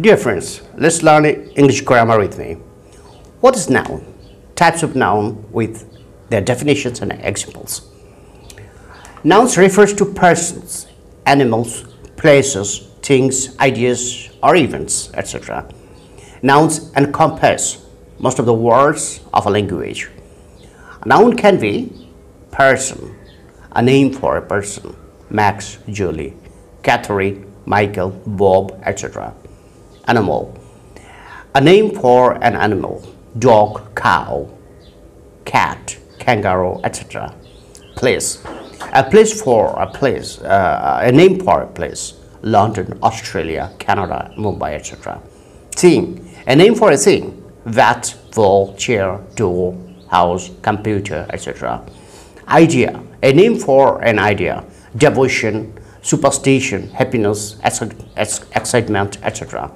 Dear friends, let's learn English grammar with me. What is noun? Types of noun with their definitions and examples. Nouns refers to persons, animals, places, things, ideas, or events, etc. Nouns encompass most of the words of a language. A noun can be person, a name for a person, Max, Julie, Catherine, Michael, Bob, etc. Animal, a name for an animal, dog, cow, cat, kangaroo, etc. Place, a place for a place, a name for a place, London, Australia, Canada, Mumbai, etc. Thing, a name for a thing, vat, wall, chair, door, house, computer, etc. Idea, a name for an idea, devotion, superstition, happiness, excitement, etc.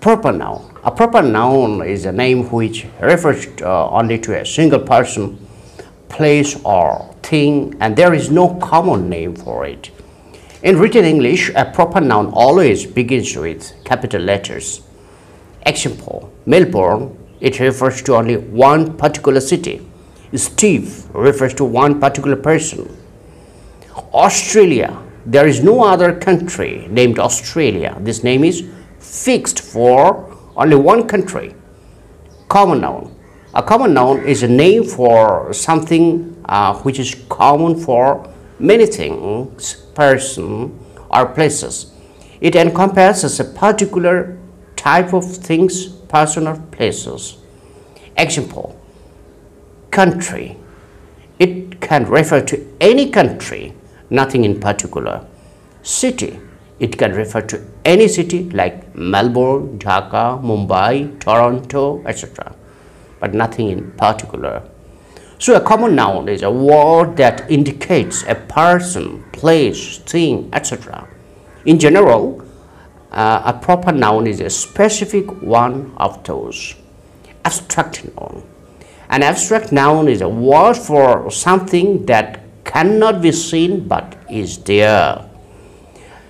Proper noun. A proper noun is a name which refers only to a single person, place, or thing, and there is no common name for it. In written English, a proper noun always begins with capital letters. Example, Melbourne, it refers to only one particular city. Steve refers to one particular person. Australia, there is no other country named Australia. This name is fixed for only one country. Common noun. A common noun is a name for something which is common for many things, person, or places. It encompasses a particular type of things, person, or places. Example, country. It can refer to any country, nothing in particular. City. It can refer to any city like Melbourne, Dhaka, Mumbai, Toronto, etc. but nothing in particular. So a common noun is a word that indicates a person, place, thing, etc. In general, a proper noun is a specific one of those. Abstract noun. An abstract noun is a word for something that cannot be seen but is there.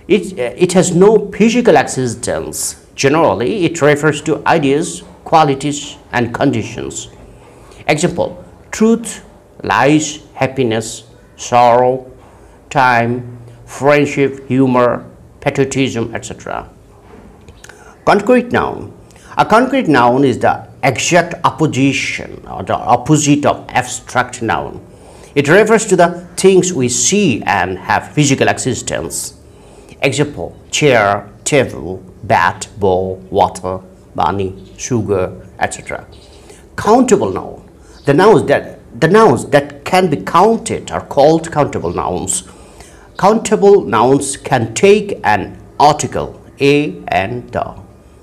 It has no physical existence. Generally, it refers to ideas, qualities, and conditions. Example, truth, lies, happiness, sorrow, time, friendship, humor, patriotism, etc. Concrete noun. A concrete noun is the exact opposition or the opposite of abstract noun. It refers to the things we see and have physical existence. Example, chair, table, bat, ball, water, money, sugar, etc. Countable noun. The nouns that can be counted are called countable nouns. Countable nouns can take an article, a and the.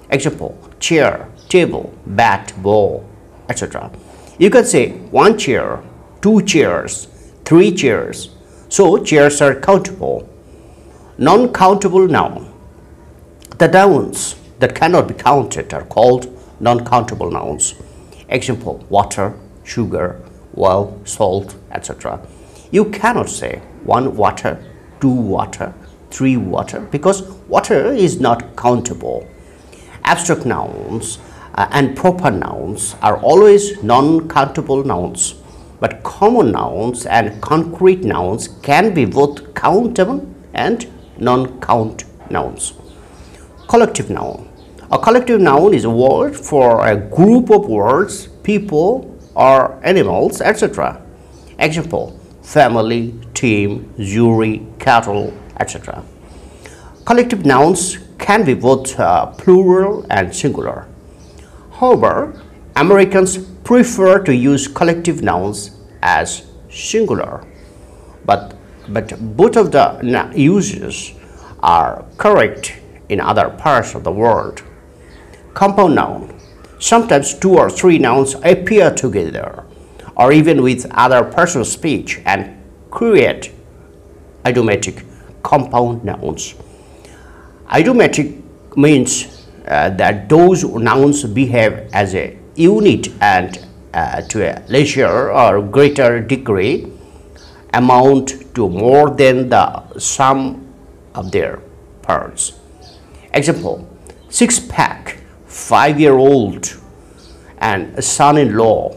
Example, chair, table, bat, ball, etc. You can say one chair, two chairs, three chairs. So chairs are countable. Non-countable noun. The nouns that cannot be counted are called non-countable nouns. Example, water, sugar, oil, salt, etc. You cannot say one water, two water, three water because water is not countable. Abstract nouns and proper nouns are always non-countable nouns, but common nouns and concrete nouns can be both countable and non-count nouns. Collective noun. A collective noun is a word for a group of words, people, or animals, etc. Example, family, team, jury, cattle, etc. Collective nouns can be both plural and singular. However, Americans prefer to use collective nouns as singular, but both of the uses are correct in other parts of the world. Compound noun. Sometimes two or three nouns appear together or even with other parts of speech and create idiomatic compound nouns. Idiomatic means that those nouns behave as a unit and to a lesser or greater degree amount to more than the sum of their parts. Example, six-pack, 5-year-old, and son-in-law,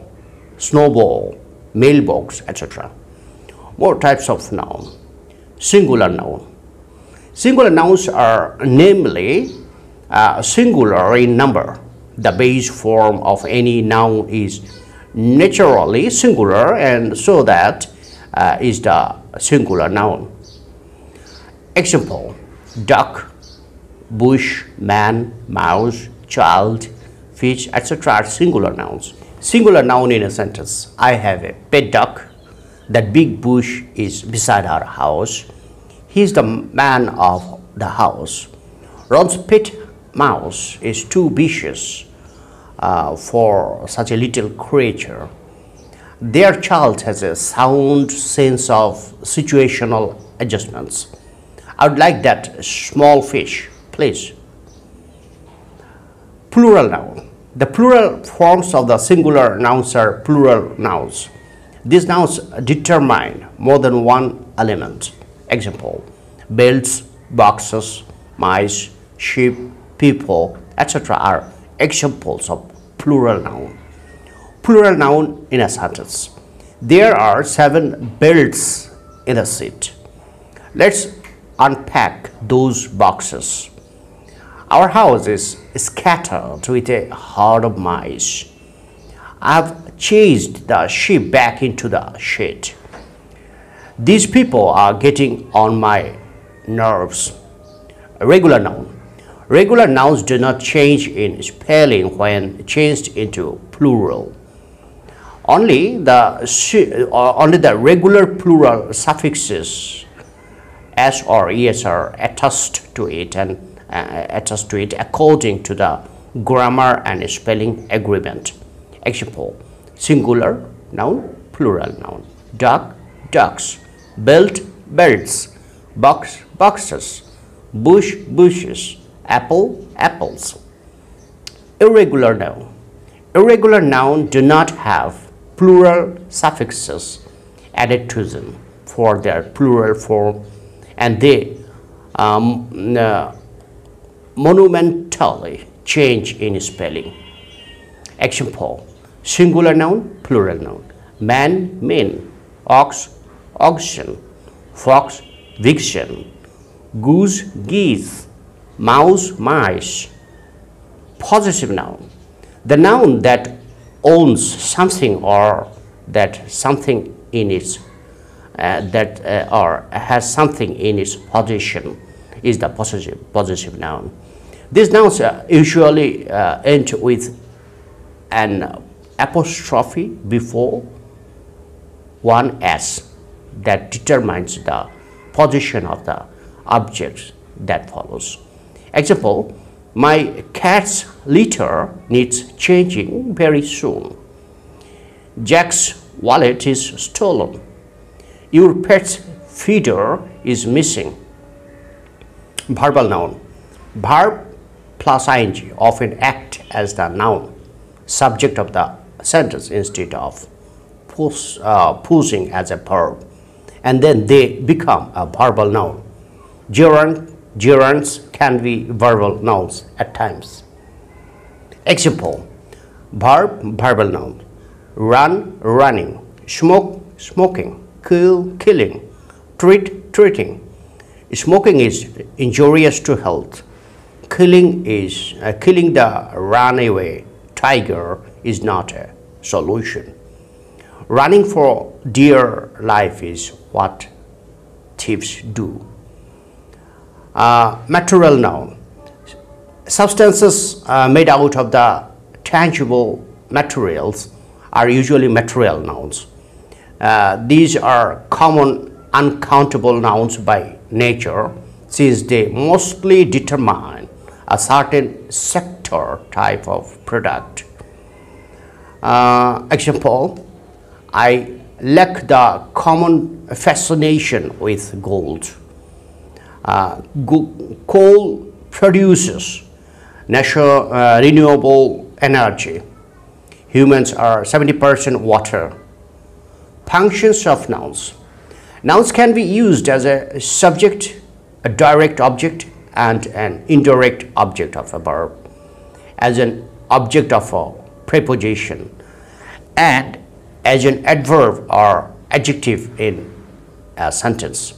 snowball, mailbox, etc. More types of noun. Singular noun. Singular nouns are namely singular in number. The base form of any noun is naturally singular, and so that is the singular noun. Example: duck, bush, man, mouse, child, fish, etc. are singular nouns. Singular noun in a sentence: I have a pet duck. That big bush is beside our house. He is the man of the house. Ron's pet mouse is too vicious for such a little creature. Their child has a sound sense of situational adjustments. I would like that small fish, please. Plural noun. The plural forms of the singular nouns are plural nouns. These nouns determine more than one element. Example: belts, boxes, mice, sheep, people, etc. are examples of plural noun. Plural noun in a sentence: there are 7 belts in a seat. Let's unpack those boxes. Our house is scattered with a herd of mice. I have chased the sheep back into the shed. These people are getting on my nerves. Regular noun. Regular nouns do not change in spelling when changed into plural. Only the regular plural suffixes s or es are attached to it according to the grammar and spelling agreement. Example: singular noun, plural noun. Duck, ducks. Belt, belts. Box, boxes. Bush, bushes. Apple, apples. Irregular noun. Irregular nouns do not have plural suffixes added to them for their plural form, and they monumentally change in spelling. Example: singular noun, plural noun. Man, men. Ox, oxen. Fox, vixen. Goose, geese. Mouse, mice. Possessive noun. The noun that owns something or that something in its or has something in its possession is the possessive noun. These nouns usually end with an apostrophe before one s that determines the position of the object that follows. Example: my cat's litter needs changing very soon. Jack's wallet is stolen. Your pet's feeder is missing. Verbal noun. Verb plus ing often act as the noun subject of the sentence instead of posing as a verb, and then they become a verbal noun. Gerunds can be verbal nouns at times. Example: verb, verbal noun. Run, running. Smoke, smoking. Kill, killing. Treat, treating. Smoking is injurious to health. Killing the runaway tiger is not a solution. Running for dear life is what thieves do. Material noun. Substances made out of the tangible materials are usually material nouns. These are common uncountable nouns by nature, since they mostly determine a certain sector type of product. Example: I lack the common fascination with gold. Coal produces renewable energy. Humans are 70% water. Functions of nouns. Nouns can be used as a subject, a direct object, and an indirect object of a verb, as an object of a preposition, and as an adverb or adjective in a sentence.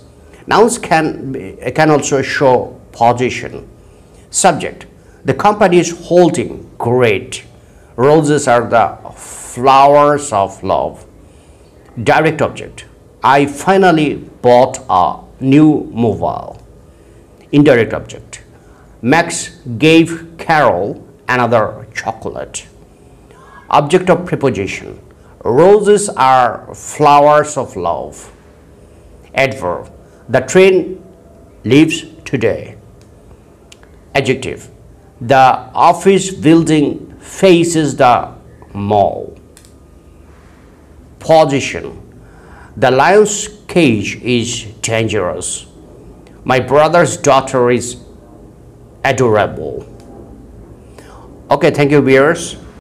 Nouns can also show position. Subject: the company is holding great. Roses are the flowers of love. Direct object: I finally bought a new mobile. Indirect object: Max gave Carol another chocolate. Object of preposition: roses are flowers of love. Adverb: the train leaves today. Adjective: the office building faces the mall. Position: the lion's cage is dangerous. My brother's daughter is adorable. Okay, thank you, viewers.